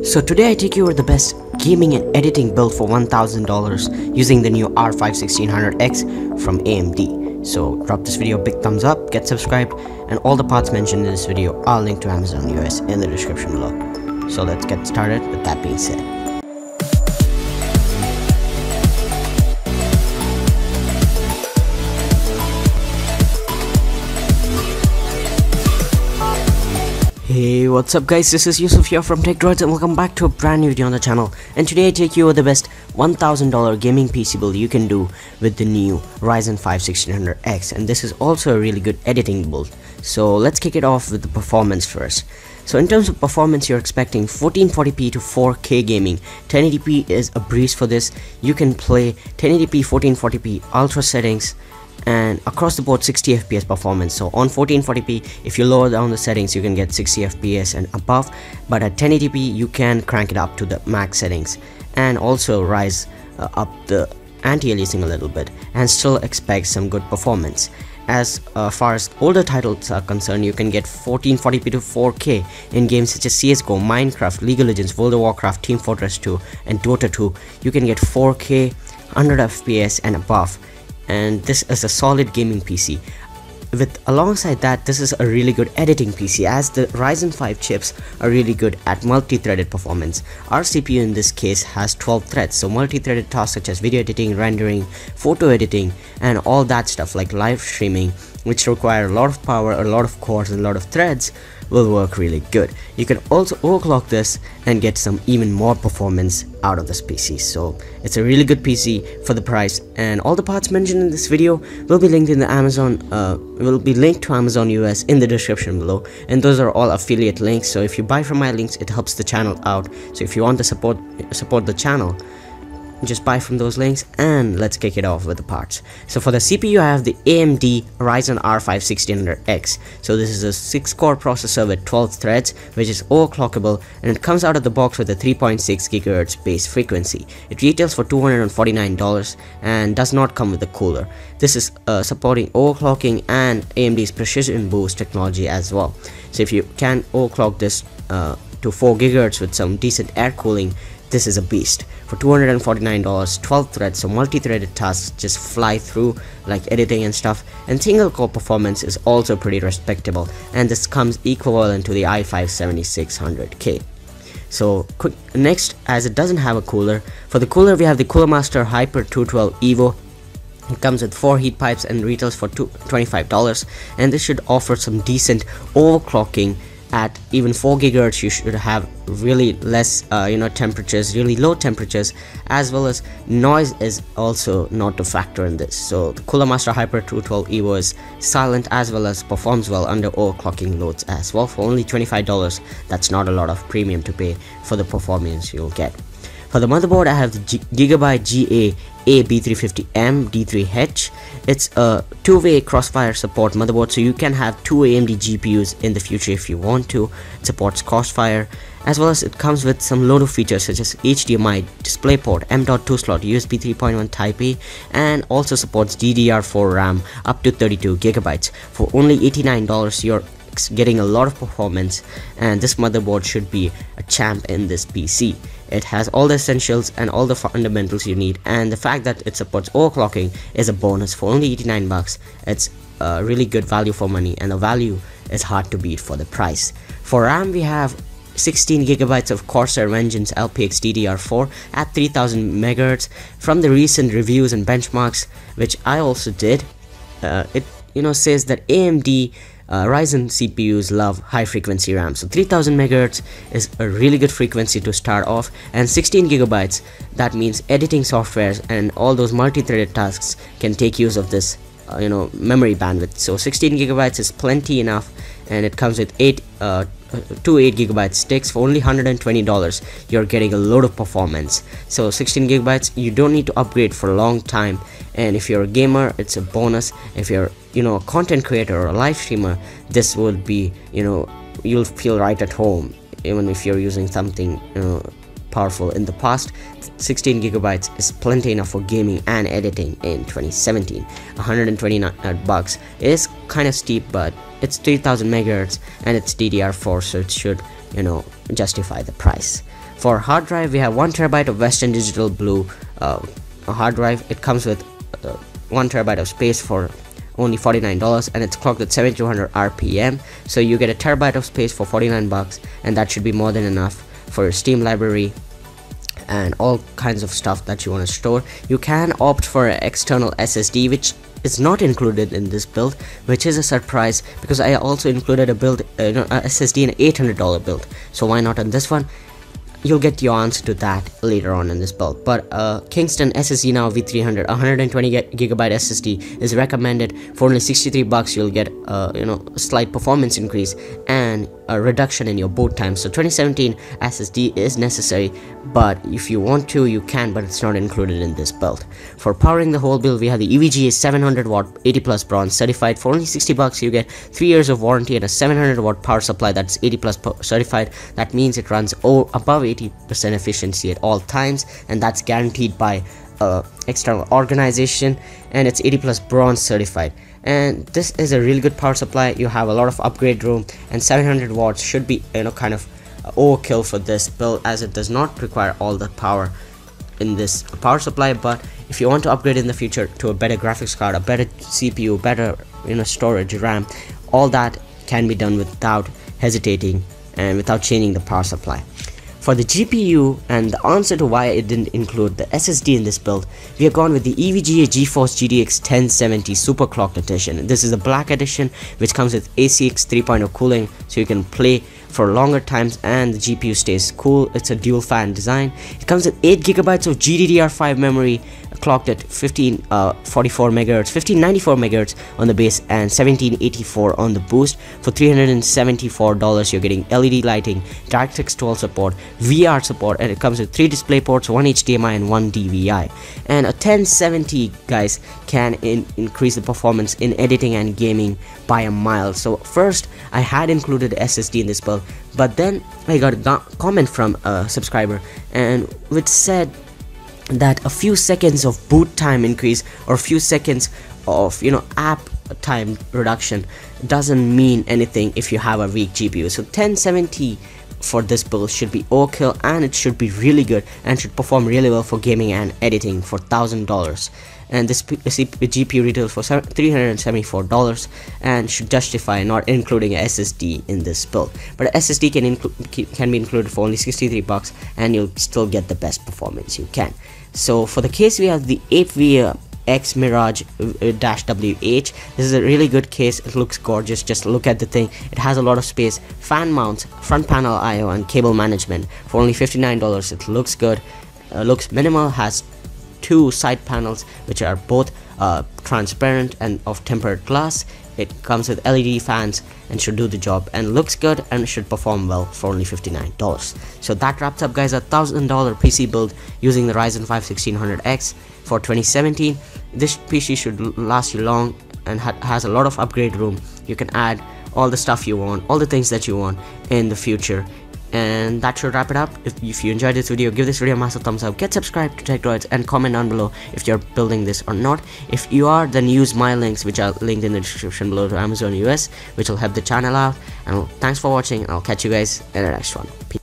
So today I take you over the best gaming and editing build for $1,000 using the new R5 1600X from AMD. So drop this video a big thumbs up, get subscribed, and all the parts mentioned in this video are linked to Amazon US in the description below. So let's get started with that being said. Hey, what's up guys, this is Yusuf here from TechDroids and welcome back to a brand new video on the channel. And today I take you over the best $1,000 gaming PC build you can do with the new Ryzen 5 1600X, and this is also a really good editing build. So let's kick it off with the performance first. So in terms of performance, you're expecting 1440p to 4K gaming. 1080p is a breeze for this. You can play 1080p, 1440p, ultra settings, and across the board 60 fps performance. So on 1440p, if you lower down the settings, you can get 60 fps and above, but at 1080p you can crank it up to the max settings and also rise up the anti-aliasing a little bit and still expect some good performance. As far as older titles are concerned, you can get 1440p to 4K in games such as CSGO, Minecraft, League of Legends, World of Warcraft, Team Fortress 2 and Dota 2. You can get 4K, 100 fps and above, and this is a solid gaming PC. Alongside that, this is a really good editing PC, as the Ryzen 5 chips are really good at multi-threaded performance. Our CPU in this case has 12 threads, so multi-threaded tasks such as video editing, rendering, photo editing, and all that stuff like live streaming, which require a lot of power, a lot of cores, and a lot of threads, will work really good. You can also overclock this and get some even more performance out of this PC. So it's a really good PC for the price, and all the parts mentioned in this video will be linked in the linked to Amazon US in the description below, and those are all affiliate links. So if you buy from my links, it helps the channel out. So if you want to support the channel, just buy from those links. And let's kick it off with the parts. So for the CPU, I have the AMD Ryzen R5 1600X. So this is a 6-core processor with 12 threads, which is overclockable, and it comes out of the box with a 3.6 GHz base frequency. It retails for $249 and does not come with a cooler. This is supporting overclocking and AMD's precision boost technology as well. So if you can overclock this to 4 GHz with some decent air cooling, this is a beast. For $249, 12 threads, so multi-threaded tasks just fly through, like editing and stuff, and single core performance is also pretty respectable, and this comes equivalent to the i5 7600K. So next, as it doesn't have a cooler, for the cooler we have the Cooler Master Hyper 212 Evo. It comes with 4 heat pipes and retails for $25, and this should offer some decent overclocking. At even 4 GHz, you should have really less temperatures, really low temperatures, as well as noise is also not to factor in this. So the Cooler Master Hyper 212 Evo is silent as well as performs well under overclocking loads as well. For only $25, that's not a lot of premium to pay for the performance you'll get. For the motherboard, I have the Gigabyte GA B350M D3H. It's a two-way crossfire support motherboard, so you can have 2 AMD GPUs in the future if you want to. It supports crossfire, as well as it comes with some load of features such as HDMI, DisplayPort, M.2 slot, USB 3.1 Type A, and also supports DDR4 RAM up to 32 GB. For only $89, you're getting a lot of performance, and this motherboard should be a champ in this PC. It has all the essentials and all the fundamentals you need, and the fact that it supports overclocking is a bonus. For only $89, it's a really good value for money, and the value is hard to beat for the price. For RAM, we have 16 GB of Corsair Vengeance LPX DDR4 at 3000 MHz. From the recent reviews and benchmarks, which I also did, it says that AMD Ryzen CPUs love high frequency RAM, so 3000 MHz is a really good frequency to start off, and 16 GB, that means editing softwares and all those multi-threaded tasks can take use of this memory bandwidth. So 16 GB is plenty enough, and it comes with 2 8 GB sticks. For only $120, you're getting a load of performance. So 16 GB, you don't need to upgrade for a long time, and if you're a gamer, it's a bonus. If you're a content creator or a live streamer, this would be you'll feel right at home, even if you're using something powerful in the past. 16 GB is plenty enough for gaming and editing in 2017. $129 is kind of steep, but it's 3000 MHz and it's DDR4, so it should justify the price. For hard drive, we have 1 terabyte of Western Digital Blue hard drive. It comes with 1 terabyte of space for only $49, and it's clocked at 7200 RPM, so you get a terabyte of space for 49 bucks, and that should be more than enough for your Steam library and all kinds of stuff that you want to store. You can opt for an external SSD, which is not included in this build, which is a surprise because I also included a build, a SSD in an $800 build, so why not on this one? You'll get your answer to that later on in this build. But Kingston SSD now V300, 120 gigabyte SSD is recommended. For only 63 bucks you'll get a slight performance increase and a reduction in your boot time. So 2017 SSD is necessary, but if you want to, you can, but it's not included in this build. For powering the whole build, we have the EVGA 700 watt 80 plus bronze certified. For only 60 bucks you get 3 years of warranty and a 700 watt power supply that's 80 plus certified. That means it runs above 80% efficiency at all times, and that's guaranteed by external organization, and it's 80 plus bronze certified. And this is a really good power supply. You have a lot of upgrade room, and 700 watts should be kind of overkill for this build, as it does not require all the power in this power supply. But if you want to upgrade in the future to a better graphics card, a better CPU, better storage, RAM, all that can be done without hesitating and without changing the power supply. For the GPU and the answer to why it didn't include the SSD in this build, we have gone with the EVGA GeForce GTX 1070 Super Clocked Edition. This is the black edition, which comes with ACX 3.0 cooling, so you can play for longer times and the GPU stays cool. It's a dual fan design. It comes with 8 gigabytes of GDDR5 memory, clocked at 1544 megahertz, 1594 megahertz on the base and 1784 on the boost. For $374 you're getting LED lighting, DirectX 12 support, VR support, and it comes with 3 display ports, 1 HDMI and 1 DVI. And a 1070 guys can increase the performance in editing and gaming by a mile. So first I had included SSD in this build, but then I got a comment from a subscriber and which said that a few seconds of boot time increase or a few seconds of app time reduction doesn't mean anything if you have a weak GPU. So 1070 for this build should be overkill, and it should be really good and should perform really well for gaming and editing for $1000. And this GPU retails for $374 and should justify not including a SSD in this build. But a SSD can be included for only 63 bucks, and you'll still get the best performance you can. So for the case, we have the 8V X Mirage -WH. This is a really good case. It looks gorgeous. Just look at the thing. It has a lot of space, fan mounts, front panel IO, and cable management. For only $59, it looks good. Looks minimal. Has 2 side panels which are both transparent and of tempered glass. It comes with LED fans and should do the job, and looks good and should perform well for only $59. So that wraps up guys a $1000 PC build using the Ryzen 5 1600X for 2017. This PC should last you long and has a lot of upgrade room. You can add all the stuff you want, all the things that you want in the future. And that should wrap it up. If you enjoyed this video, give this video a massive thumbs up, get subscribed to TechDroids, and comment down below if you're building this or not. If you are, then use my links, which are linked in the description below, to Amazon US, which will help the channel out. And thanks for watching. I'll catch you guys in the next one. Peace.